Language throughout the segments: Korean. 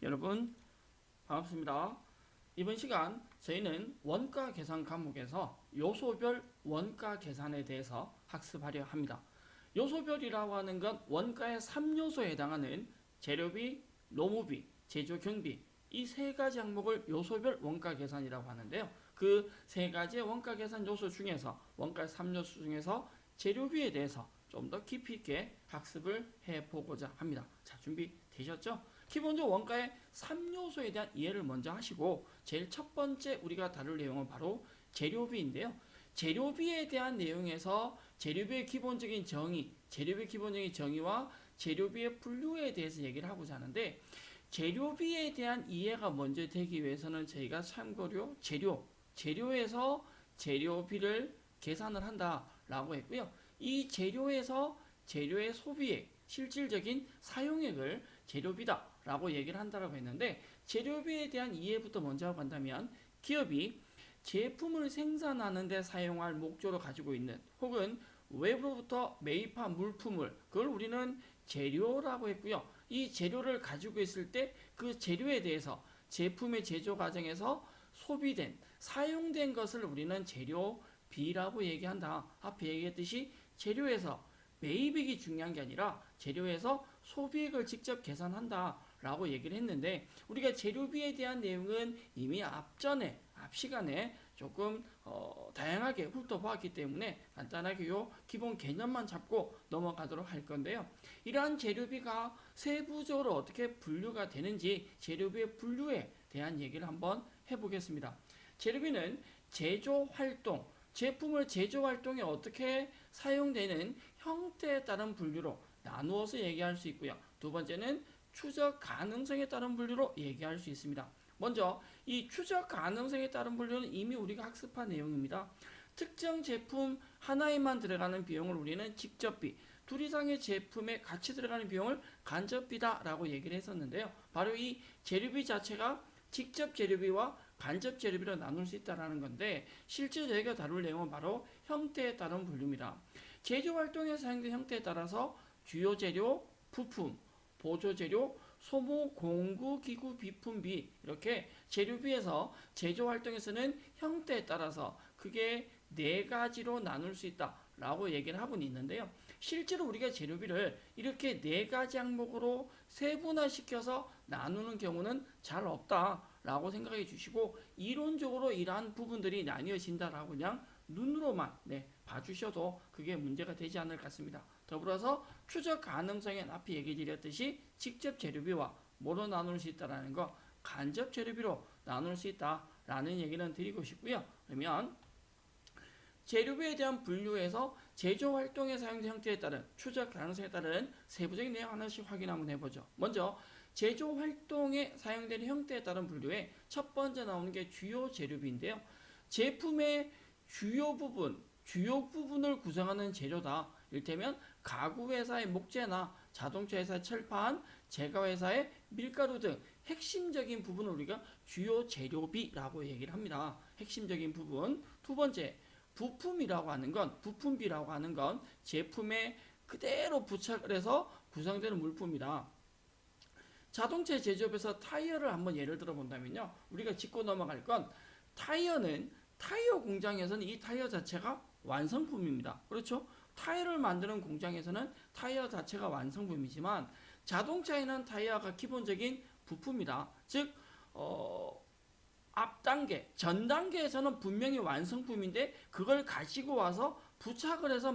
여러분 반갑습니다. 이번 시간 저희는 원가 계산 과목에서 요소별 원가 계산에 대해서 학습하려 합니다. 요소별이라고 하는 건 원가의 3요소에 해당하는 재료비, 노무비, 제조 경비 이 세 가지 항목을 요소별 원가 계산이라고 하는데요. 그 세 가지의 원가 계산 요소 중에서 원가의 3요소 중에서 재료비에 대해서 좀 더 깊이 있게 학습을 해보고자 합니다. 자, 준비되셨죠? 기본적으로 원가의 3요소에 대한 이해를 먼저 하시고 제일 첫 번째 우리가 다룰 내용은 바로 재료비인데요. 재료비에 대한 내용에서 재료비의 기본적인 정의, 재료비의 기본적인 정의와 재료비의 분류에 대해서 얘기를 하고자 하는데 재료비에 대한 이해가 먼저 되기 위해서는 저희가 참고로 재료에서 재료비를 계산을 한다라고 했고요. 이 재료에서 재료의 소비액, 실질적인 사용액을 재료비다라고 얘기를 한다라고 했는데 재료비에 대한 이해부터 먼저 하고 간다면 기업이 제품을 생산하는 데 사용할 목적으로 가지고 있는 혹은 외부로부터 매입한 물품을 그걸 우리는 재료라고 했고요. 이 재료를 가지고 있을 때 그 재료에 대해서 제품의 제조 과정에서 소비된 사용된 것을 우리는 재료비라고 얘기한다. 앞에 얘기했듯이 재료에서 매입액이 중요한 게 아니라 재료에서 소비액을 직접 계산한다 라고 얘기를 했는데 우리가 재료비에 대한 내용은 이미 앞 시간에 조금 다양하게 훑어보았기 때문에 간단하게 요 기본 개념만 잡고 넘어가도록 할 건데요. 이러한 재료비가 세부적으로 어떻게 분류가 되는지 재료비의 분류에 대한 얘기를 한번 해보겠습니다. 재료비는 제조 활동, 제품을 제조 활동에 어떻게 사용되는 형태에 따른 분류로 나누어서 얘기할 수 있고요. 두 번째는 추적 가능성에 따른 분류로 얘기할 수 있습니다. 먼저 이 추적 가능성에 따른 분류는 이미 우리가 학습한 내용입니다. 특정 제품 하나에만 들어가는 비용을 우리는 직접비, 둘 이상의 제품에 같이 들어가는 비용을 간접비다라고 얘기를 했었는데요. 바로 이 재료비 자체가 직접 재료비와 간접 재료비로 나눌 수 있다는 건데 실제 저희가 다룰 내용은 바로 형태에 따른 분류입니다. 제조 활동에 사용된 형태에 따라서 주요 재료, 부품, 보조 재료, 소모, 공구, 기구, 비품비 이렇게 재료비에서 제조 활동에서는 형태에 따라서 그게 네 가지로 나눌 수 있다라고 얘기를 하고는 있는데요. 실제로 우리가 재료비를 이렇게 네 가지 항목으로 세분화시켜서 나누는 경우는 잘 없다라고 생각해 주시고 이론적으로 이러한 부분들이 나뉘어진다라고 그냥 눈으로만 봐주셔도 그게 문제가 되지 않을 것 같습니다. 더불어서 추적 가능성엔 앞에 얘기 드렸듯이 직접 재료비와 뭐로 나눌 수 있다라는 거 간접 재료비로 나눌 수 있다라는 얘기는 드리고 싶고요. 그러면 재료비에 대한 분류에서 제조 활동에 사용된 형태에 따른 추적 가능성에 따른 세부적인 내용 하나씩 확인 한번 해보죠. 먼저 제조 활동에 사용되는 형태에 따른 분류에 첫 번째 나오는 게 주요 재료비인데요. 제품의 주요 부분을 구성하는 재료다. 이를테면 가구 회사의 목재나 자동차 회사의 철판, 제과 회사의 밀가루 등 핵심적인 부분을 우리가 주요 재료비라고 얘기를 합니다. 핵심적인 부분. 두 번째, 부품비라고 하는 건 제품에 그대로 부착을 해서 구성되는 물품이다. 자동차 제조업에서 타이어를 한번 예를 들어 본다면요. 우리가 짚고 넘어갈 건 타이어 공장에서는 이 타이어 자체가 완성품입니다. 그렇죠? 타이어를 만드는 공장에서는 타이어 자체가 완성품이지만 자동차에는 타이어가 기본적인 부품이다. 즉 앞 단계, 전 단계에서는 분명히 완성품인데 그걸 가지고 와서 부착을 해서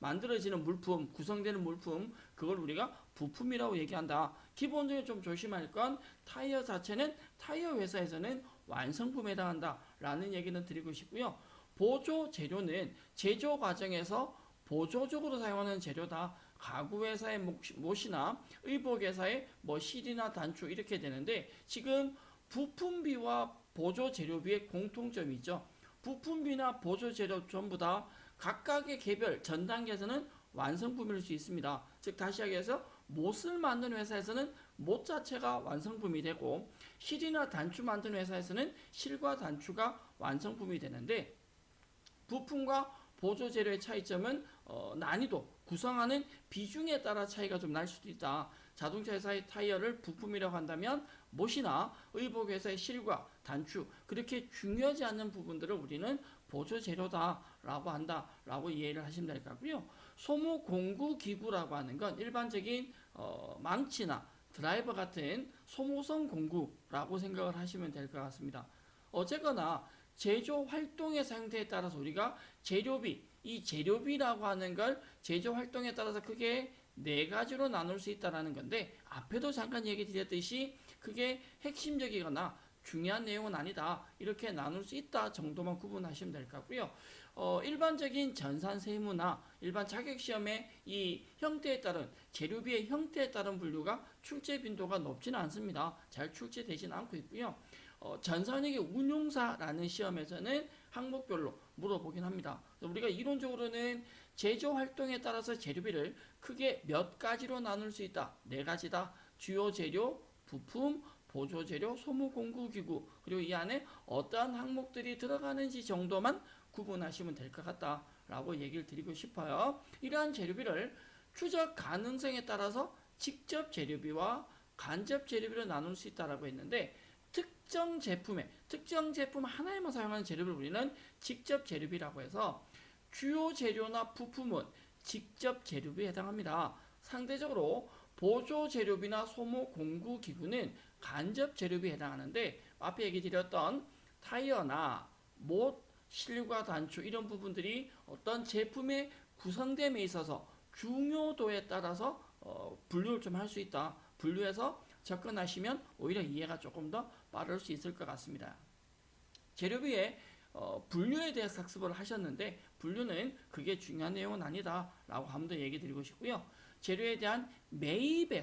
만들어지는 물품, 구성되는 물품, 그걸 우리가 부품이라고 얘기한다. 기본적으로 좀 조심할 건 타이어 자체는 타이어 회사에서는 완성품에 해당한다 라는 얘기는 드리고 싶고요. 보조 재료는 제조 과정에서 보조적으로 사용하는 재료다. 가구 회사의 못이나 의복 회사의 실이나 단추 이렇게 되는데 지금 부품비와 보조 재료비의 공통점이 있죠. 부품비나 보조 재료 전부 다 각각의 개별 전 단계에서는 완성품일 수 있습니다. 즉 다시 이야기해서 못을 만드는 회사에서는 못 자체가 완성품이 되고 실이나 단추 만드는 회사에서는 실과 단추가 완성품이 되는데 부품과 보조 재료의 차이점은 난이도, 구성하는 비중에 따라 차이가 좀 날 수도 있다. 자동차 회사의 타이어를 부품이라고 한다면 못이나 의복 회사의 실과 단추 그렇게 중요하지 않는 부분들을 우리는 보조 재료다라고 한다라고 이해를 하시면 될 것 같고요. 소모 공구 기구라고 하는 건 일반적인 망치나 드라이버 같은 소모성 공구라고 생각을 하시면 될 것 같습니다. 어쨌거나 제조 활동의 상태에 따라서 우리가 재료비, 이 재료비라고 하는 걸 제조 활동에 따라서 크게 네 가지로 나눌 수 있다는 건데 앞에도 잠깐 얘기 드렸듯이 그게 핵심적이거나 중요한 내용은 아니다. 이렇게 나눌 수 있다 정도만 구분하시면 될 것 같고요. 일반적인 전산 세무나 일반 자격시험의 이 형태에 따른 재료비의 형태에 따른 분류가 출제 빈도가 높지는 않습니다. 잘 출제되지는 않고 있고요. 전산회계 운용사라는 시험에서는 항목별로 물어보긴 합니다. 우리가 이론적으로는 제조 활동에 따라서 재료비를 크게 몇 가지로 나눌 수 있다. 네 가지다. 주요 재료, 부품, 보조 재료, 소모 공구 기구 그리고 이 안에 어떠한 항목들이 들어가는지 정도만 구분하시면 될 것 같다라고 얘기를 드리고 싶어요. 이러한 재료비를 추적 가능성에 따라서 직접 재료비와 간접 재료비로 나눌 수 있다라고 했는데 특정 제품 하나에만 사용하는 재료비를 우리는 직접 재료비라고 해서 주요 재료나 부품은 직접 재료비에 해당합니다. 상대적으로 보조 재료비나 소모 공구 기구는 간접 재료비에 해당하는데 앞에 얘기 드렸던 타이어나 못, 실과 단추 이런 부분들이 어떤 제품의 구성됨에 있어서 중요도에 따라서 분류를 좀 할 수 있다. 분류해서 접근하시면 오히려 이해가 조금 더 빠를 수 있을 것 같습니다. 재료비의 분류에 대해서 학습을 하셨는데 분류는 그게 중요한 내용은 아니다 라고 한번 더 얘기 드리고 싶고요. 재료에 대한 매입에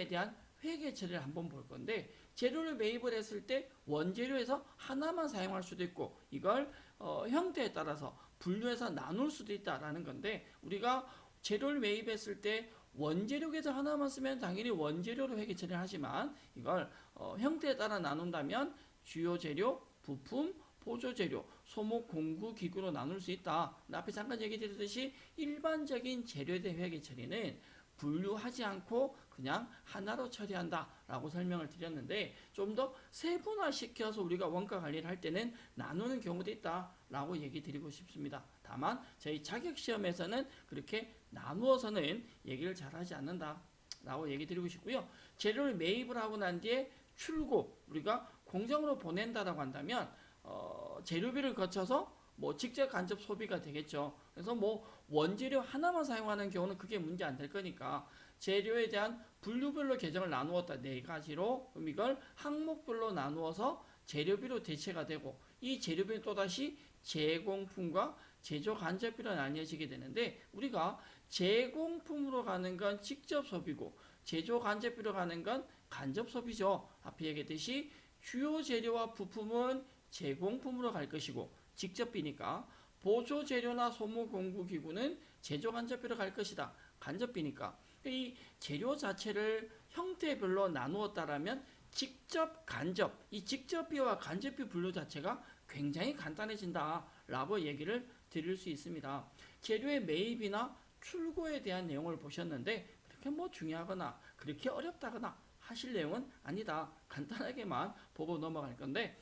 대한 회계 처리를 한번 볼 건데 재료를 매입을 했을 때 원재료에서 하나만 사용할 수도 있고 이걸 형태에 따라서 분류해서 나눌 수도 있다라는 건데 우리가 재료를 매입했을 때 원재료 계정 하나만 쓰면 당연히 원재료로 회계 처리를 하지만 이걸 형태에 따라 나눈다면 주요 재료, 부품, 보조 재료, 소모 공구 기구로 나눌 수 있다. 앞에 잠깐 얘기 드렸듯이 일반적인 재료에 대한 회계 처리는 분류하지 않고 그냥 하나로 처리한다 라고 설명을 드렸는데 좀 더 세분화시켜서 우리가 원가 관리를 할 때는 나누는 경우도 있다 라고 얘기 드리고 싶습니다. 다만 저희 자격시험에서는 그렇게 나누어서는 얘기를 잘 하지 않는다 라고 얘기 드리고 싶고요. 재료를 매입을 하고 난 뒤에 출고 우리가 공장으로 보낸다라고 한다면 재료비를 거쳐서 뭐 직접 간접 소비가 되겠죠. 그래서 뭐 원재료 하나만 사용하는 경우는 그게 문제 안 될 거니까 재료에 대한 분류별로 계정을 나누었다 네 가지로 그럼 이걸 항목별로 나누어서 재료비로 대체가 되고 이 재료비는 또다시 제공품과 제조 간접비로 나뉘어지게 되는데 우리가 제공품으로 가는 건 직접 소비고 제조 간접비로 가는 건 간접 소비죠. 앞에 얘기했듯이 주요 재료와 부품은 제공품으로 갈 것이고 직접비니까 보조 재료나 소모 공구 기구는 제조 간접비로 갈 것이다. 간접비니까 이 재료 자체를 형태별로 나누었다라면 직접 간접 이 직접비와 간접비 분류 자체가 굉장히 간단해진다라고 얘기를 드릴 수 있습니다. 재료의 매입이나 출고에 대한 내용을 보셨는데 그렇게 뭐 중요하거나 그렇게 어렵다거나 하실 내용은 아니다. 간단하게만 보고 넘어갈 건데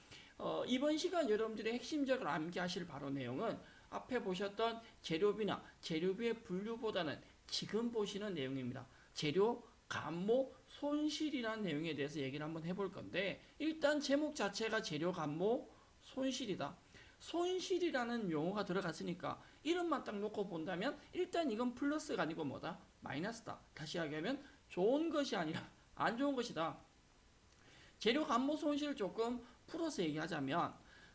이번 시간 여러분들이 핵심적으로 암기하실 바로 내용은 앞에 보셨던 재료비나 재료비의 분류보다는 지금 보시는 내용입니다. 재료, 감모, 손실이라는 내용에 대해서 얘기를 한번 해볼 건데 일단 제목 자체가 재료, 감모, 손실이다. 손실이라는 용어가 들어갔으니까 이름만 딱 놓고 본다면 일단 이건 플러스가 아니고 뭐다? 마이너스다. 다시 이야기하면 좋은 것이 아니라 안 좋은 것이다. 재료, 감모, 손실을 조금 풀어서 얘기하자면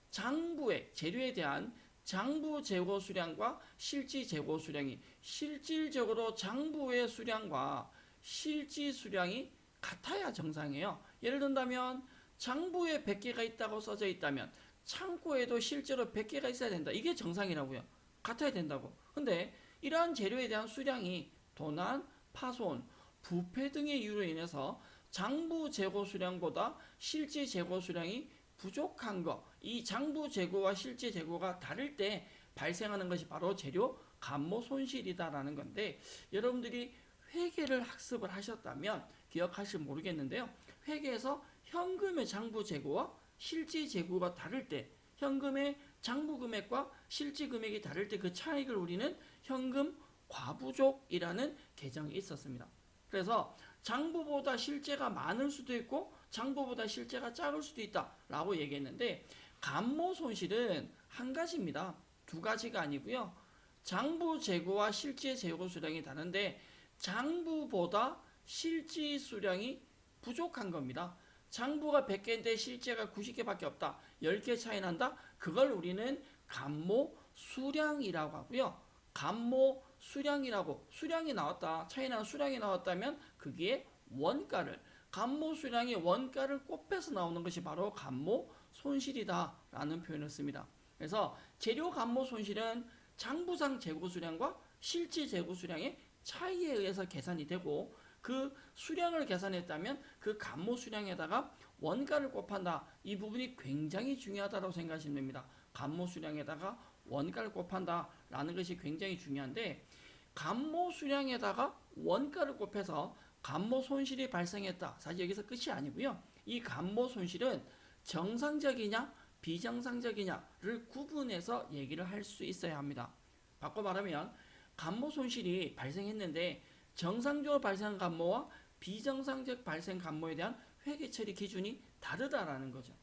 장부의 재료에 대한 장부 재고 수량과 실지 재고 수량이 실질적으로 장부의 수량과 실지 수량이 같아야 정상이에요. 예를 든다면 장부에 100개가 있다고 써져 있다면 창고에도 실제로 100개가 있어야 된다. 이게 정상이라고요. 같아야 된다고. 근데 이러한 재료에 대한 수량이 도난, 파손, 부패 등의 이유로 인해서 장부 재고 수량보다 실지 재고 수량이 부족한 것, 이 장부 재고와 실제 재고가 다를 때 발생하는 것이 바로 재료 감모 손실이다라는 건데 여러분들이 회계를 학습을 하셨다면 기억하실 모르겠는데요. 회계에서 현금의 장부 재고와 실제 재고가 다를 때, 현금의 장부 금액과 실제 금액이 다를 때 그 차익을 우리는 현금 과부족이라는 개정이 있었습니다. 그래서 장부보다 실제가 많을 수도 있고 장부보다 실제가 작을 수도 있다라고 얘기했는데, 감모 손실은 한 가지입니다. 두 가지가 아니고요. 장부 재고와 실제 재고 수량이 다른데 장부보다 실제 수량이 부족한 겁니다. 장부가 100개인데 실제가 90개밖에 없다. 10개 차이 난다. 그걸 우리는 감모 수량이라고 하고요. 감모 수량이라고, 수량이 나왔다. 차이 나는 수량이 나왔다면 그게 원가를, 감모 수량이 원가를 곱해서 나오는 것이 바로 감모 손실이다라는 표현을 씁니다. 그래서 재료 감모 손실은 장부상 재고 수량과 실제 재고 수량의 차이에 의해서 계산이 되고, 그 수량을 계산했다면 그 감모 수량에다가 원가를 곱한다. 이 부분이 굉장히 중요하다고 생각하시면 됩니다. 감모 수량에다가 원가를 곱한다라는 것이 굉장히 중요한데, 감모 수량에다가 원가를 곱해서 감모 손실이 발생했다. 사실 여기서 끝이 아니고요. 이 감모 손실은 정상적이냐 비정상적이냐를 구분해서 얘기를 할 수 있어야 합니다. 바꿔 말하면 감모 손실이 발생했는데 정상적으로 발생한 감모와 비정상적 발생 감모에 대한 회계 처리 기준이 다르다라는 거죠.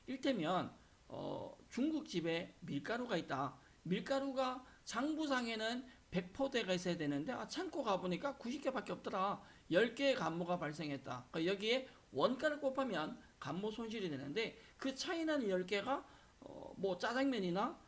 일테면 중국집에 밀가루가 있다. 밀가루가 장부상에는 100포대가 있어야 되는데 창고 가보니까 90개밖에 없더라. 10개의 감모가 발생했다. 그러니까 여기에 원가를 곱하면 감모 손실이 되는데 그 차이 나는 10개가 뭐 짜장면이나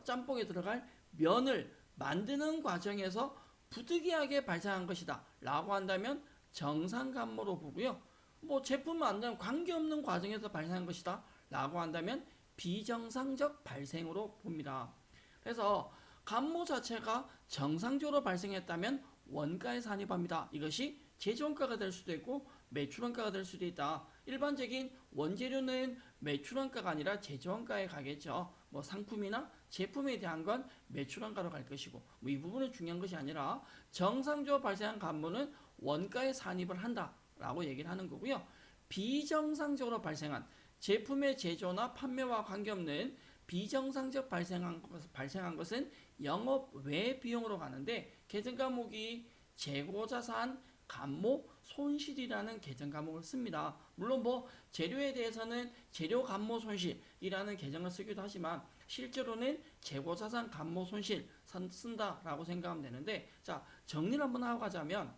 짬뽕에 들어갈 면을 만드는 과정에서 부득이하게 발생한 것이다 라고 한다면 정상감모로 보고요. 뭐 제품 만드는 관계없는 과정에서 발생한 것이다 라고 한다면 비정상적 발생으로 봅니다. 그래서 감모 자체가 정상적으로 발생했다면 원가에 산입합니다. 이것이 제조원가가 될 수도 있고 매출원가가 될 수도 있다. 일반적인 원재료는 매출원가가 아니라 제조원가에 가겠죠. 뭐 상품이나 제품에 대한 건 매출원가로 갈 것이고, 뭐 이 부분은 중요한 것이 아니라 정상적으로 발생한 감모는 원가에 산입을 한다라고 얘기를 하는 거고요. 비정상적으로 발생한 제품의 제조나 판매와 관계없는 비정상적 발생한 것은 영업 외 비용으로 가는데, 계정 과목이 재고자산 감모 손실이라는 계정 과목을 씁니다. 물론 뭐 재료에 대해서는 재료 감모 손실이라는 계정을 쓰기도 하지만 실제로는 재고자산 감모 손실 쓴다라고 생각하면 되는데, 자 정리를 한번 하고 가자면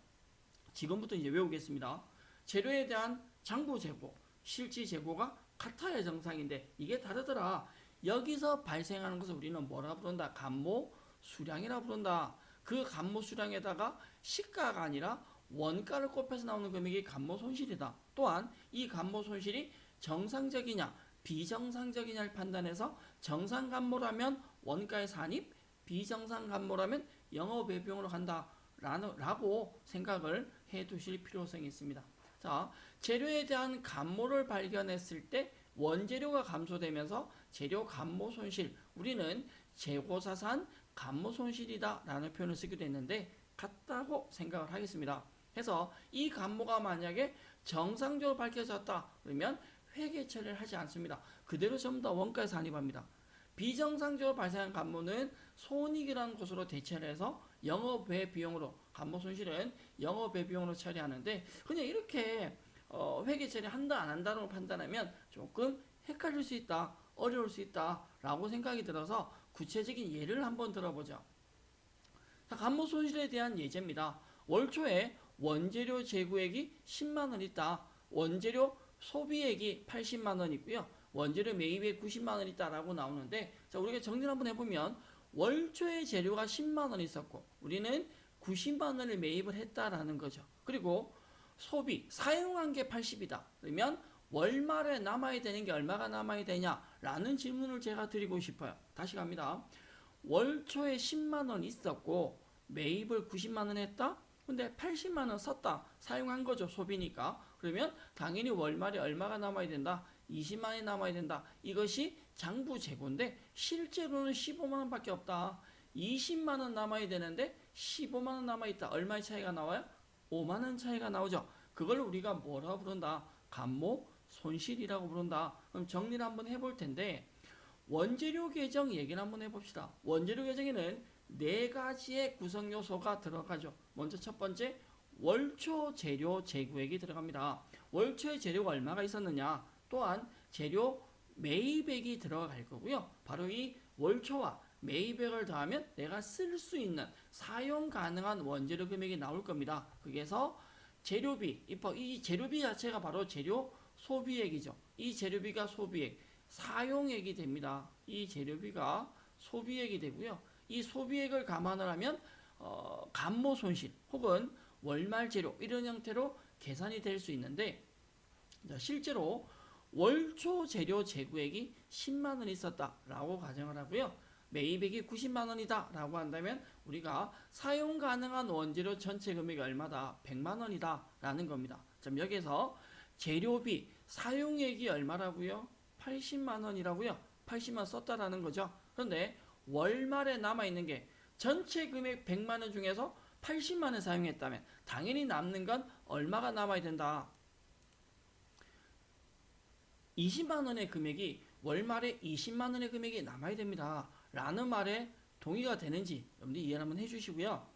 지금부터 이제 외우겠습니다. 재료에 대한 장부 재고, 실제 재고가 같아야 정상인데 이게 다르더라. 여기서 발생하는 것을 우리는 뭐라 부른다? 감모 수량이라 부른다. 그 감모 수량에다가 시가가 아니라 원가를 곱해서 나오는 금액이 감모 손실이다. 또한 이 감모 손실이 정상적이냐 비정상적이냐를 판단해서 정상 감모라면 원가의 산입, 비정상 감모라면 영업외 비용으로 간다 라고 생각을 해 두실 필요성이 있습니다. 자, 재료에 대한 감모를 발견했을 때 원재료가 감소되면서 재료 감모 손실, 우리는 재고자산 감모 손실이다 라는 표현을 쓰기도 했는데 같다고 생각을 하겠습니다. 해서 이 감모가 만약에 정상적으로 밝혀졌다 그러면 회계 처리를 하지 않습니다. 그대로 전부 다 원가에 산입합니다. 비정상적으로 발생한 감모는 손익이라는 것으로 대체를 해서 영업외 비용으로, 감모 손실은 영업외 비용으로 처리하는데 그냥 이렇게 회계 처리한다 안 한다로 판단하면 조금 헷갈릴 수 있다, 어려울 수 있다 라고 생각이 들어서 구체적인 예를 한번 들어보죠. 자, 감모 손실에 대한 예제입니다. 월 초에 원재료 재고액이 10만원 있다. 원재료 소비액이 80만원 있고요. 원재료 매입액 90만원 있다라고 나오는데, 자 우리가 정리를 한번 해보면 월 초에 재료가 10만원 있었고 우리는 90만원을 매입을 했다라는 거죠. 그리고 소비, 사용한 게 80이다. 그러면 월말에 남아야 되는 게 얼마가 남아야 되냐라는 질문을 제가 드리고 싶어요. 다시 갑니다. 월 초에 10만원 있었고 매입을 90만원 했다? 근데 80만원 썼다. 사용한 거죠. 소비니까. 그러면 당연히 월말에 얼마가 남아야 된다? 20만원이 남아야 된다. 이것이 장부 재고인데 실제로는 15만원 밖에 없다. 20만 원 남아야 되는데 15만 원 남아 있다. 얼마의 차이가 나와요? 5만 원 차이가 나오죠. 그걸 우리가 뭐라고 부른다? 감모 손실이라고 부른다. 그럼 정리를 한번 해볼 텐데 원재료 계정 얘기를 한번 해봅시다. 원재료 계정에는 네 가지의 구성 요소가 들어가죠. 먼저 첫 번째 월초 재료 재고액이 들어갑니다. 월초의 재료가 얼마가 있었느냐? 또한 재료 매입액이 들어갈 거고요. 바로 이 월초와 매입액을 더하면 내가 쓸 수 있는 사용 가능한 원재료 금액이 나올 겁니다. 그래서 재료비, 이 재료비 자체가 바로 재료 소비액이죠. 이 재료비가 소비액, 사용액이 됩니다. 이 재료비가 소비액이 되고요. 이 소비액을 감안을 하면 감모 손실 혹은 월말 재료 이런 형태로 계산이 될 수 있는데 실제로 월초 재료 재고액이 10만 원 있었다라고 가정을 하고요. 매입액이 90만 원이다 라고 한다면 우리가 사용 가능한 원재료 전체 금액이 얼마다? 100만 원이다 라는 겁니다. 그럼 여기서 재료비 사용액이 얼마라고요? 80만 원이라고요. 80만 원 썼다라는 거죠. 그런데 월말에 남아있는 게 전체 금액 100만 원 중에서 80만 원 사용했다면 당연히 남는 건 얼마가 남아야 된다? 20만 원의 금액이 월말에 20만 원의 금액이 남아야 됩니다. 라는 말에 동의가 되는지 여러분들 이해 한번 해주시고요.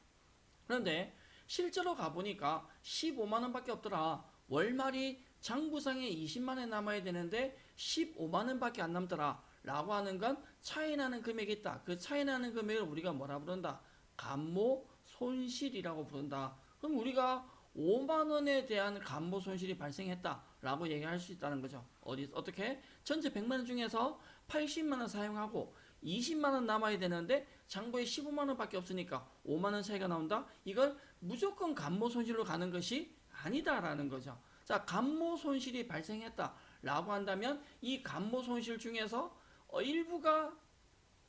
그런데 실제로 가보니까 15만 원밖에 없더라. 월말이 장부상에 20만 원 남아야 되는데 15만 원밖에 안 남더라. 라고 하는 건 차이 나는 금액이 있다. 그 차이 나는 금액을 우리가 뭐라 부른다? 감모 손실이라고 부른다. 그럼 우리가 5만 원에 대한 감모 손실이 발생했다 라고 얘기할 수 있다는 거죠. 어떻게? 전체 100만 원 중에서 80만 원 사용하고 20만 원 남아야 되는데 장부에 15만 원밖에 없으니까 5만 원 차이가 나온다. 이걸 무조건 감모 손실로 가는 것이 아니다라는 거죠. 자, 감모 손실이 발생했다라고 한다면 이 감모 손실 중에서 일부가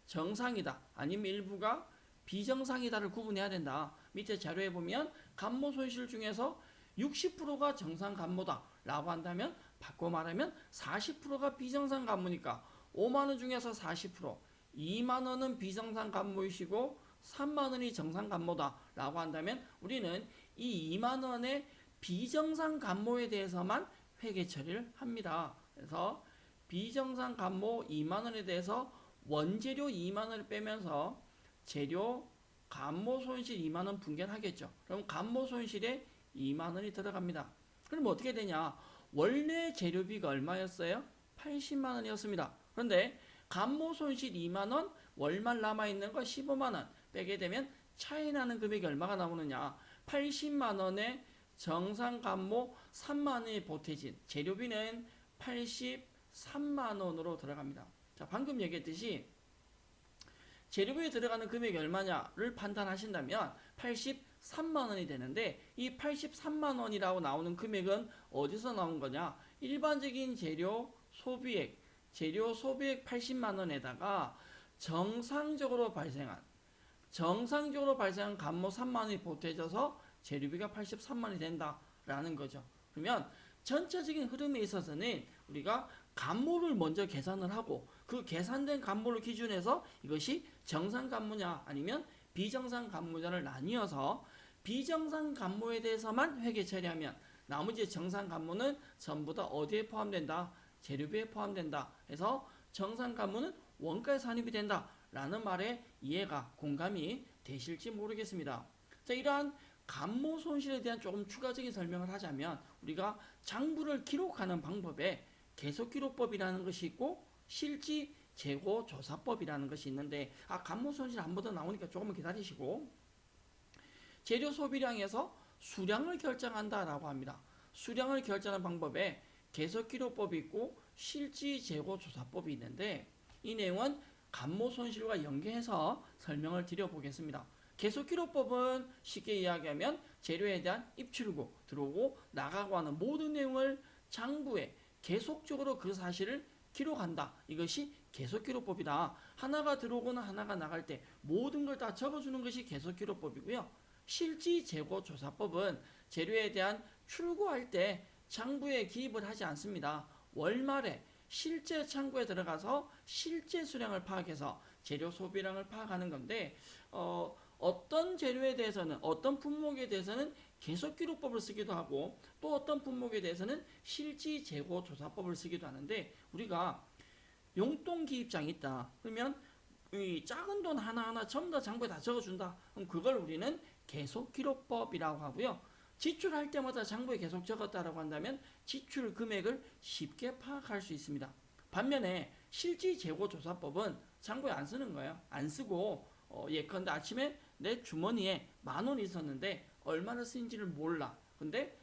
정상이다 아니면 일부가 비정상이다를 구분해야 된다. 밑에 자료에 보면 감모 손실 중에서 60%가 정상 감모다 라고 한다면 바꿔 말하면 40%가 비정상 감모니까 5만원 중에서 40%, 2만원은 비정상 감모이시고 3만원이 정상 감모다 라고 한다면 우리는 이 2만원의 비정상 감모에 대해서만 회계 처리를 합니다. 그래서 비정상 감모 2만원에 대해서 원재료 2만원을 빼면서 재료 감모 손실 2만원 분견하겠죠. 그럼 감모 손실에 2만원이 들어갑니다. 그럼 어떻게 되냐? 원래 재료비가 얼마였어요? 80만원이었습니다. 그런데 감모 손실 2만원, 월말 남아있는 거 15만원 빼게 되면 차이 나는 금액이 얼마가 나오느냐? 80만원에 정상 감모 3만원이 보태진 재료비는 83만원으로 들어갑니다. 자, 방금 얘기했듯이 재료비에 들어가는 금액이 얼마냐를 판단하신다면 83만원이 되는데 이 83만원이라고 나오는 금액은 어디서 나온 거냐? 일반적인 재료 소비액 80만원에다가 정상적으로 발생한 감모 3만원이 보태져서 재료비가 83만원이 된다라는 거죠. 그러면 전체적인 흐름에 있어서는 우리가 감모를 먼저 계산을 하고 그 계산된 감모를 기준해서 이것이 정상 감모냐 아니면 비정상 감모냐를 나뉘어서 비정상 감모에 대해서만 회계 처리하면 나머지 정상 감모는 전부 다 어디에 포함된다? 재료비에 포함된다. 해서 정상 감모는 원가에 산입이 된다 라는 말에 이해가 공감이 되실지 모르겠습니다. 자, 이러한 감모 손실에 대한 조금 추가적인 설명을 하자면 우리가 장부를 기록하는 방법에 계속기록법이라는 것이 있고 실지 재고 조사법이라는 것이 있는데 감모 손실 한 번 더 나오니까 조금만 기다리시고 재료 소비량에서 수량을 결정한다라고 합니다. 수량을 결정하는 방법에 계속기록법이 있고 실지 재고 조사법이 있는데 이 내용은 감모 손실과 연계해서 설명을 드려보겠습니다. 계속기록법은 쉽게 이야기하면 재료에 대한 입출구, 들어오고 나가고 하는 모든 내용을 장부에 계속적으로 그 사실을 기록한다. 이것이 계속기록법이다. 하나가 들어오거나 하나가 나갈 때 모든 걸 다 적어주는 것이 계속기록법이고요. 실지 재고 조사법은 재료에 대한 출고할 때 장부에 기입을 하지 않습니다. 월말에 실제 창고에 들어가서 실제 수량을 파악해서 재료 소비량을 파악하는 건데 어떤 재료에 대해서는 어떤 품목에 대해서는 계속기록법을 쓰기도 하고 또 어떤 품목에 대해서는 실지재고조사법을 쓰기도 하는데 우리가 용돈기입장이 있다. 그러면 이 작은 돈 하나하나 전부 다 장부에 다 적어준다. 그럼 그걸 우리는 계속기록법이라고 하고요. 지출할 때마다 장부에 계속 적었다라고 한다면 지출 금액을 쉽게 파악할 수 있습니다. 반면에 실지재고조사법은 장부에 안 쓰는 거예요. 안 쓰고 예컨대 아침에 내 주머니에 10,000원 있었는데 얼마나 쓰인지를 몰라. 근데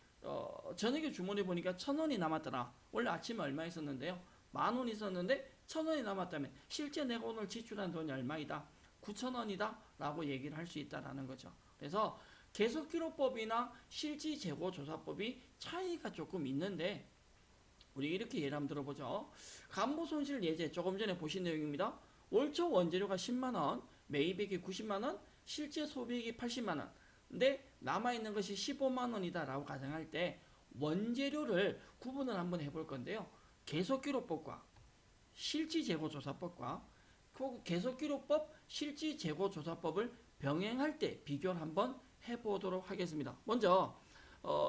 저녁에 주머니 보니까 1,000원이 남았더라. 원래 아침에 얼마 있었는데요. 10,000원 있었는데 1,000원이 남았다면 실제 내가 오늘 지출한 돈이 얼마이다? 9,000원이다 라고 얘기를 할 수 있다라는 거죠. 그래서 계속기록법이나 실지재고조사법이 차이가 조금 있는데 우리 이렇게 예를 한번 들어보죠. 간부손실 예제 조금 전에 보신 내용입니다. 월초 원재료가 10만원, 매입액이 90만원, 실제 소비액이 80만원. 근데 남아있는 것이 15만원이다 라고 가정할 때 원재료를 구분을 한번 해볼 건데요. 계속기록법과 실지재고조사법과 계속기록법, 실지재고조사법을 병행할 때 비교를 한번 해보도록 하겠습니다. 먼저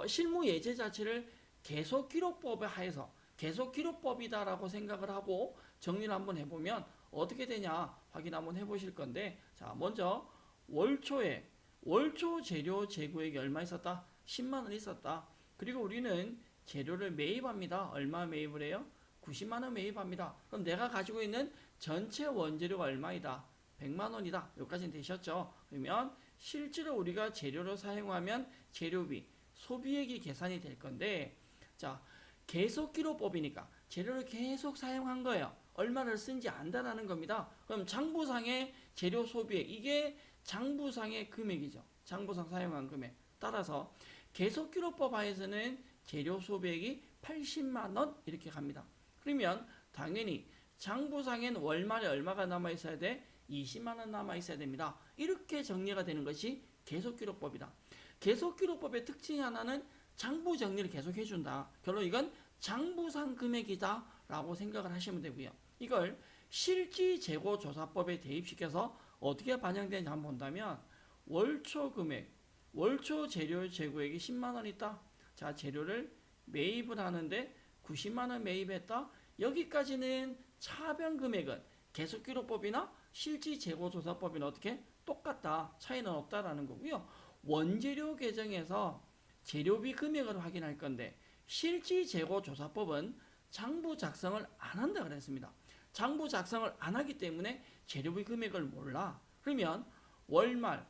실무 예제 자체를 계속기록법에 하에서 계속기록법이다라고 생각을 하고 정리를 한번 해보면 어떻게 되냐 확인 한번 해보실 건데 자 먼저 월초 재료 재고액이 얼마 있었다? 10만원 있었다. 그리고 우리는 재료를 매입합니다. 얼마 매입을 해요? 90만원 매입합니다. 그럼 내가 가지고 있는 전체 원재료가 얼마이다? 100만원이다. 여기까지는 되셨죠? 그러면 실제로 우리가 재료를 사용하면 재료비, 소비액이 계산이 될 건데 자 계속기록법이니까 재료를 계속 사용한 거예요. 얼마를 쓴지 안다라는 겁니다. 그럼 장부상의 재료 소비액 이게 장부상의 금액이죠. 장부상 사용한 금액. 따라서 계속기록법 하에서는 재료 소비액이 80만원 이렇게 갑니다. 그러면 당연히 장부상엔 월말에 얼마가 남아있어야 돼? 20만원 남아있어야 됩니다. 이렇게 정리가 되는 것이 계속기록법이다. 계속기록법의 특징이 하나는 장부 정리를 계속 해준다. 결론 이건 장부상 금액이다 라고 생각을 하시면 되고요. 이걸 실지재고조사법에 대입시켜서 어떻게 반영되는지 한번 본다면 월초 금액, 월초 재료 재고액이 10만원 있다. 자 재료를 매입을 하는데 90만원 매입했다. 여기까지는 차변 금액은 계속기록법이나 실지재고조사법이나 어떻게 똑같다. 차이는 없다라는 거고요. 원재료 계정에서 재료비 금액을 확인할 건데 실지재고조사법은 장부 작성을 안 한다 그랬습니다. 장부 작성을 안 하기 때문에 재료비 금액을 몰라. 그러면 월말에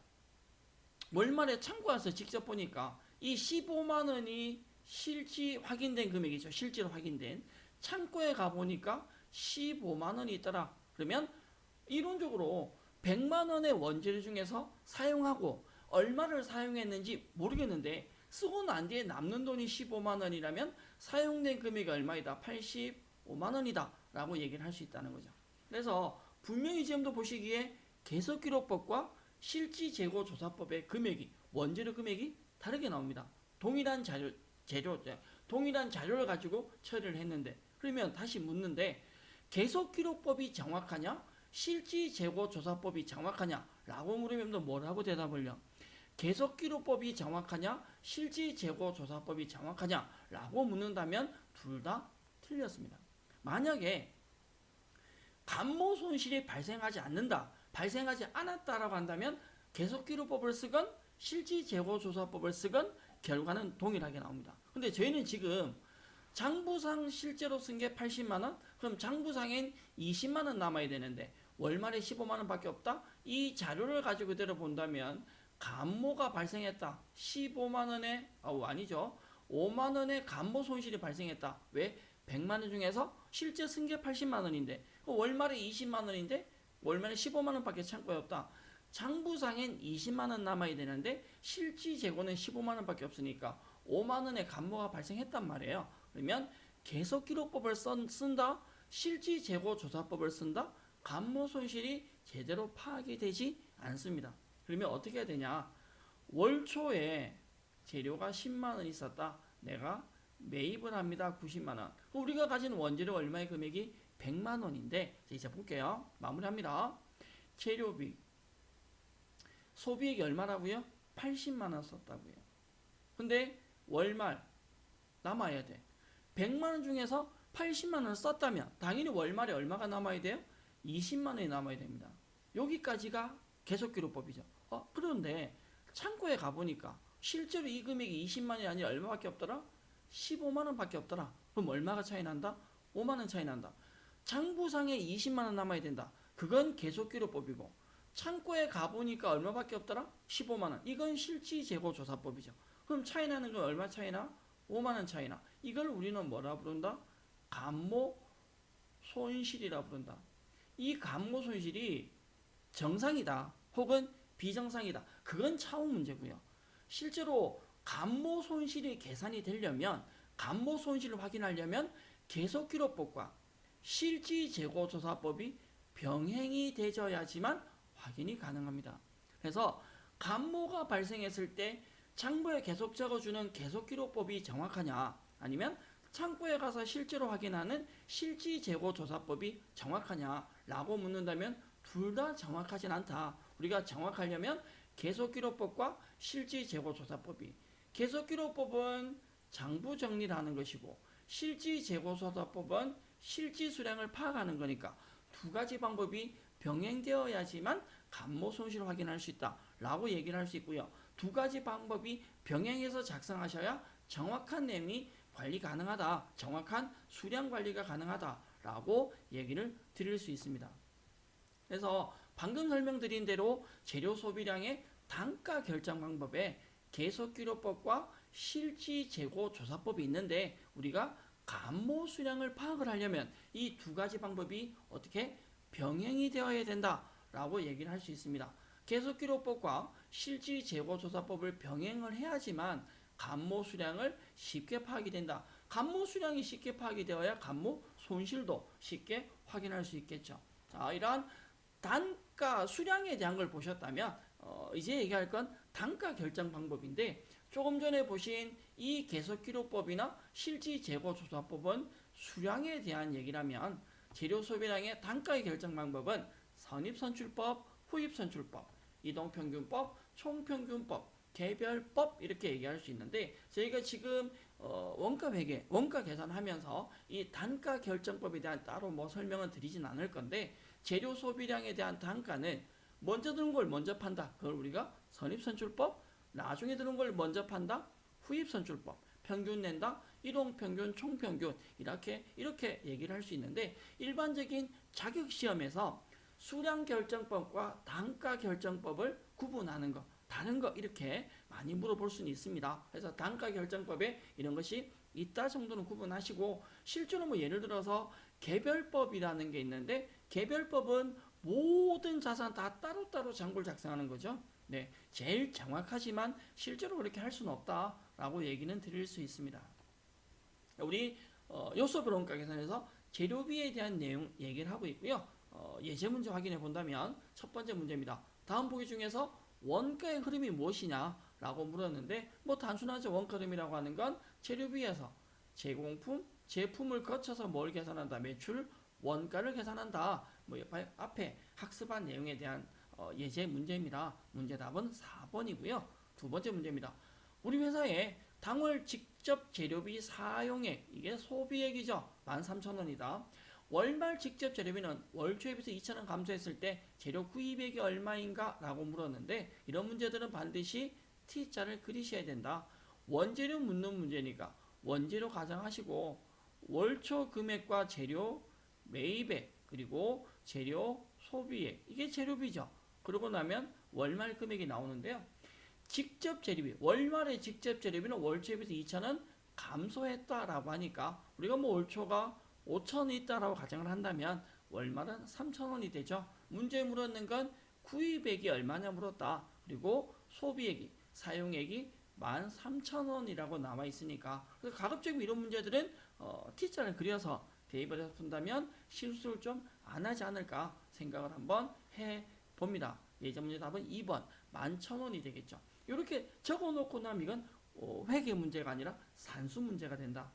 창고 와서 직접 보니까 이 15만원이 실지 확인된 금액이죠. 실제로 확인된. 창고에 가보니까 15만원이 있더라. 그러면 이론적으로 100만원의 원재료 중에서 사용하고 얼마를 사용했는지 모르겠는데 쓰고 난 뒤에 남는 돈이 15만원이라면 사용된 금액이 얼마이다? 85만원이다 라고 얘기를 할 수 있다는 거죠. 그래서 분명히 지금도 보시기에 계속기록법과 실지재고조사법의 금액이 원재료 금액이 다르게 나옵니다. 동일한 동일한 자료를 가지고 처리를 했는데 그러면 다시 묻는데 계속기록법이 정확하냐? 실지재고조사법이 정확하냐? 라고 물으면 뭐라고 대답을요? 계속기록법이 정확하냐? 실지재고조사법이 정확하냐? 라고 묻는다면 둘 다 틀렸습니다. 만약에 감모손실이 발생하지 않는다, 발생하지 않았다라고 한다면 계속기록법을 쓰건 실지재고조사법을 쓰건 결과는 동일하게 나옵니다. 근데 저희는 지금 장부상 실제로 쓴 게 80만원? 그럼 장부상엔 20만원 남아야 되는데 월말에 15만원 밖에 없다? 이 자료를 가지고 그대로 본다면 감모가 발생했다. 15만원에 아니죠. 5만원의 감모 손실이 발생했다. 왜? 100만원 중에서 실제 쓴 게 80만원인데 월말에 20만원인데 월말에 15만원 밖에 창고에 없다. 장부상엔 20만원 남아야 되는데 실지재고는 15만원 밖에 없으니까 5만원의 감모가 발생했단 말이에요. 그러면 계속기록법을 쓴다, 실지재고조사법을 쓴다, 감모 손실이 제대로 파악이 되지 않습니다. 그러면 어떻게 해야 되냐? 월초에 재료가 10만원 있었다. 내가 매입을 합니다. 90만원. 우리가 가진 원재료 얼마의 금액이 100만원인데 이제 볼게요. 마무리합니다. 재료비, 소비액이 얼마라고요? 80만 원 썼다고요. 근데 월말 남아야 돼. 100만 원 중에서 80만 원을 썼다면 당연히 월말에 얼마가 남아야 돼요? 20만 원이 남아야 됩니다. 여기까지가 계속기록법이죠. 그런데 창고에 가보니까 실제로 이 금액이 20만 원이 아니라 얼마밖에 없더라? 15만 원밖에 없더라. 그럼 얼마가 차이 난다? 5만 원 차이 난다. 장부상에 20만 원 남아야 된다. 그건 계속기록법이고 창고에 가보니까 얼마밖에 없더라? 15만 원. 이건 실지재고조사법이죠. 그럼 차이 나는 건 얼마 차이나? 5만 원 차이나. 이걸 우리는 뭐라 부른다? 감모 손실이라 부른다. 이 감모 손실이 정상이다 혹은 비정상이다. 그건 차후 문제고요. 실제로 감모 손실이 계산이 되려면 감모 손실을 확인하려면 계속기록법과 실지재고조사법이 병행이 되어야지만 확인이 가능합니다. 그래서 감모가 발생했을 때 창고에 계속 적어주는 계속기록법이 정확하냐 아니면 창고에 가서 실제로 확인하는 실지재고조사법이 정확하냐라고 묻는다면 둘 다 정확하진 않다. 우리가 정확하려면 계속기록법과 실지재고조사법이 계속기록법은 장부정리를 하는 것이고 실지재고조사법은 실지수량을 파악하는 거니까 두 가지 방법이 병행되어야지만 감모 손실을 확인할 수 있다라고 얘기를 할 수 있고요. 두 가지 방법이 병행해서 작성하셔야 정확한 내용이 관리 가능하다, 정확한 수량 관리가 가능하다라고 얘기를 드릴 수 있습니다. 그래서 방금 설명드린 대로 재료 소비량의 단가 결정 방법에 계속기록법과 실지재고조사법이 있는데 우리가 감모 수량을 파악을 하려면 이 두 가지 방법이 어떻게 병행이 되어야 된다라고 얘기를 할 수 있습니다. 계속기록법과 실지재고조사법을 병행을 해야지만 감모 수량을 쉽게 파악이 된다. 감모 수량이 쉽게 파악이 되어야 감모 손실도 쉽게 확인할 수 있겠죠. 자, 이러한 단가 수량에 대한 걸 보셨다면 이제 얘기할 건 단가 결정 방법인데 조금 전에 보신 이 계속기록법이나 실지재고조사법은 수량에 대한 얘기라면 재료 소비량의 단가의 결정 방법은 선입선출법, 후입선출법, 이동평균법, 총평균법, 개별법 이렇게 얘기할 수 있는데 저희가 지금 원가 회계, 원가 계산하면서 이 단가 결정법에 대한 따로 뭐 설명은 드리진 않을 건데 재료 소비량에 대한 단가는 먼저 드는 걸 먼저 판다. 그걸 우리가 선입선출법, 나중에 드는 걸 먼저 판다. 후입선출법, 평균 낸다. 이동평균, 총평균 이렇게 얘기를 할 수 있는데 일반적인 자격시험에서 수량결정법과 단가결정법을 구분하는 것, 다른 거 이렇게 많이 물어볼 수는 있습니다. 그래서 단가결정법에 이런 것이 있다 정도는 구분하시고 실제로 뭐 예를 들어서 개별법이라는 게 있는데 개별법은 모든 자산 다 따로따로 장부를 작성하는 거죠. 네, 제일 정확하지만 실제로 그렇게 할 수는 없다라고 얘기는 드릴 수 있습니다. 우리 요소별 원가 계산에서 재료비에 대한 내용 얘기를 하고 있고요. 예제 문제 확인해 본다면 첫 번째 문제입니다. 다음 보기 중에서 원가의 흐름이 무엇이냐라고 물었는데 뭐 단순하죠. 원가 흐름이라고 하는 건 재료비에서 제공품, 제품을 거쳐서 뭘 계산한다. 매출, 원가를 계산한다. 뭐 앞에 학습한 내용에 대한 예제 문제입니다. 문제 답은 4번이고요. 두 번째 문제입니다. 우리 회사에 당월 직접 재료비 사용액, 이게 소비액이죠. 13,000원이다. 월말 직접 재료비는 월초에 비해서 2,000원 감소했을 때 재료 구입액이 얼마인가? 라고 물었는데 이런 문제들은 반드시 T자를 그리셔야 된다. 원재료 묻는 문제니까 원재료 가정하시고 월초 금액과 재료 매입액 그리고 재료 소비액 이게 재료비죠. 그러고 나면 월말 금액이 나오는데요. 직접 재료비, 월말의 직접 재료비는 월초에 비해서 2,000원 감소했다라고 하니까 우리가 뭐 월초가 5,000원이 있다라고 가정을 한다면 월말은 3,000원이 되죠. 문제 물었는 건 구입액이 얼마냐 물었다. 그리고 소비액이, 사용액이 13,000원이라고 남아 있으니까 그래서 가급적이면 이런 문제들은 T자를 그려서 대입을 해서 푼다면 실수를 좀 안 하지 않을까 생각을 한번 해봅니다. 예전 문제 답은 2번 11,000원이 되겠죠. 이렇게 적어놓고 나면 이건 회계 문제가 아니라 산수 문제가 된다.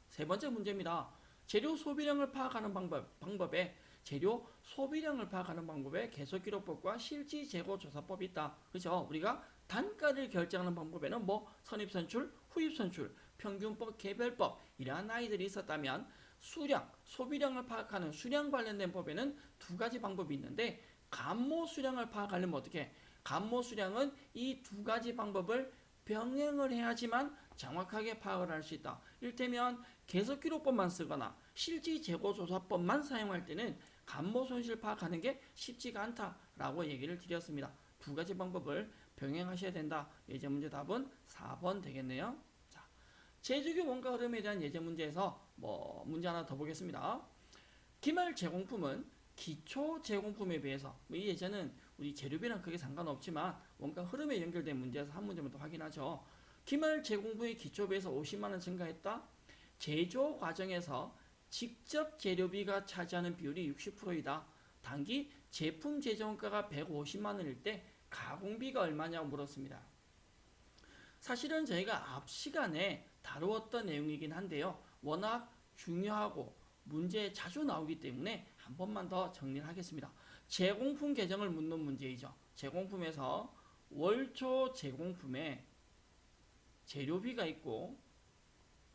세 번째 문제입니다. 재료 소비량을 파악하는 방법에 재료 소비량을 파악하는 방법에 계속기록법과 실지재고조사법이 있다. 그죠? 우리가 단가를 결정하는 방법에는 뭐 선입선출, 후입선출, 평균법, 개별법 이러한 아이들이 있었다면 수량, 소비량을 파악하는 수량 관련된 법에는 두 가지 방법이 있는데 감모 수량을 파악하려면 어떻게? 감모 수량은 이 두 가지 방법을 병행을 해야지만 정확하게 파악을 할 수 있다. 이를테면 계속기록법만 쓰거나 실지재고조사법만 사용할 때는 감모 손실 파악하는 게 쉽지가 않다라고 얘기를 드렸습니다. 두 가지 방법을 병행하셔야 된다. 예제 문제 답은 4번 되겠네요. 자, 제조기 원가 흐름에 대한 예제 문제에서 문제 하나 더 보겠습니다. 기말 제공품은 기초 제공품에 비해서 이 예제는 우리 재료비랑 크게 상관없지만 원가 흐름에 연결된 문제에서 한 문제만 더 확인하죠. 기말 제공품의 기초에 비해서 50만원 증가했다. 제조 과정에서 직접 재료비가 차지하는 비율이 60%이다. 단기 제품 제조원가가 150만원일 때 가공비가 얼마냐고 물었습니다. 사실은 저희가 앞 시간에 다루었던 내용이긴 한데요. 워낙 중요하고 문제에 자주 나오기 때문에 한 번만 더 정리를 하겠습니다. 제공품 계정을 묻는 문제이죠. 제공품에서 월초 제공품에 재료비가 있고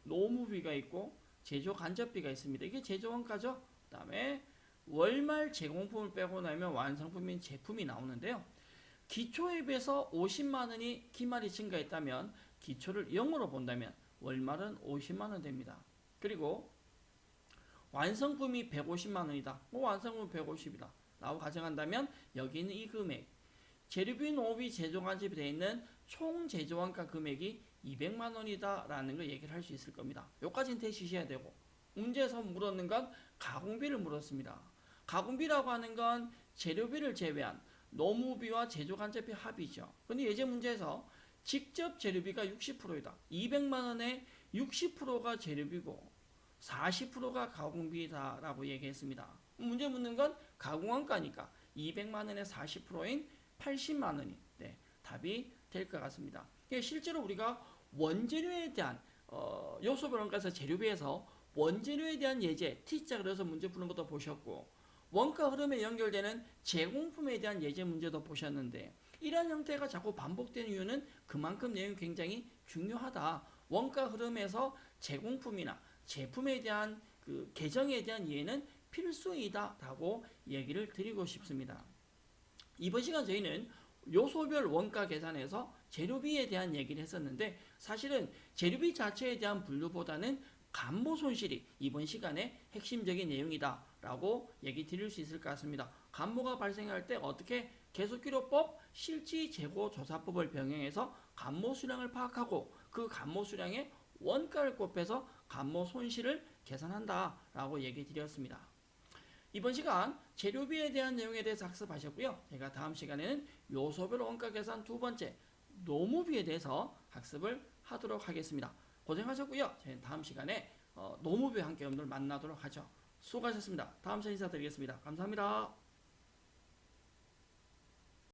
노무비가 있고 제조 간접비가 있습니다. 이게 제조원가죠. 그 다음에 월말 제공품을 빼고 나면 완성품인 제품이 나오는데요. 기초에 비해서 50만원이 기말이 증가했다면 기초를 0으로 본다면 월말은 50만원 됩니다. 그리고 완성품이 150만원이다. 완성품 150이다. 라고 가정한다면 여기 있는 이 금액 재료비, 노비, 제조간접이 되어 있는 총 제조원가 금액이 200만원이다 라는 걸 얘기를 할 수 있을 겁니다. 여기까지는 대시셔야 되고 문제에서 물었는 건 가공비를 물었습니다. 가공비라고 하는 건 재료비를 제외한 노무비와 제조간접비 합이죠. 근데 예제 문제에서 직접 재료비가 60%이다. 200만원에 60%가 재료비고 40%가 가공비다 라고 얘기했습니다. 문제 묻는 건 가공원가니까 200만원에 40%인 80만원이 답이 될 것 같습니다. 실제로 우리가 원재료에 대한 요소별 원가에서 재료비에서 원재료에 대한 예제 T자 그려서 문제 푸는 것도 보셨고 원가 흐름에 연결되는 제공품에 대한 예제 문제도 보셨는데 이러한 형태가 자꾸 반복되는 이유는 그만큼 내용이 굉장히 중요하다. 원가 흐름에서 제공품이나 제품에 대한 그 계정에 대한 이해는 필수이다 라고 얘기를 드리고 싶습니다. 이번 시간 저희는 요소별 원가 계산에서 재료비에 대한 얘기를 했었는데 사실은 재료비 자체에 대한 분류보다는 감모 손실이 이번 시간에 핵심적인 내용이다 라고 얘기 드릴 수 있을 것 같습니다. 감모가 발생할 때 어떻게 계속기록법, 실지재고조사법을 병행해서 감모 수량을 파악하고 그 감모 수량에 원가를 곱해서 감모 손실을 계산한다 라고 얘기 드렸습니다. 이번 시간 재료비에 대한 내용에 대해서 학습하셨고요. 제가 다음 시간에는 요소별 원가 계산 두 번째 노무비에 대해서 학습을 하도록 하겠습니다. 고생하셨고요. 저희는 다음 시간에 노무비와 함께 여러분들 만나도록 하죠. 수고하셨습니다. 다음 시간에 인사드리겠습니다. 감사합니다.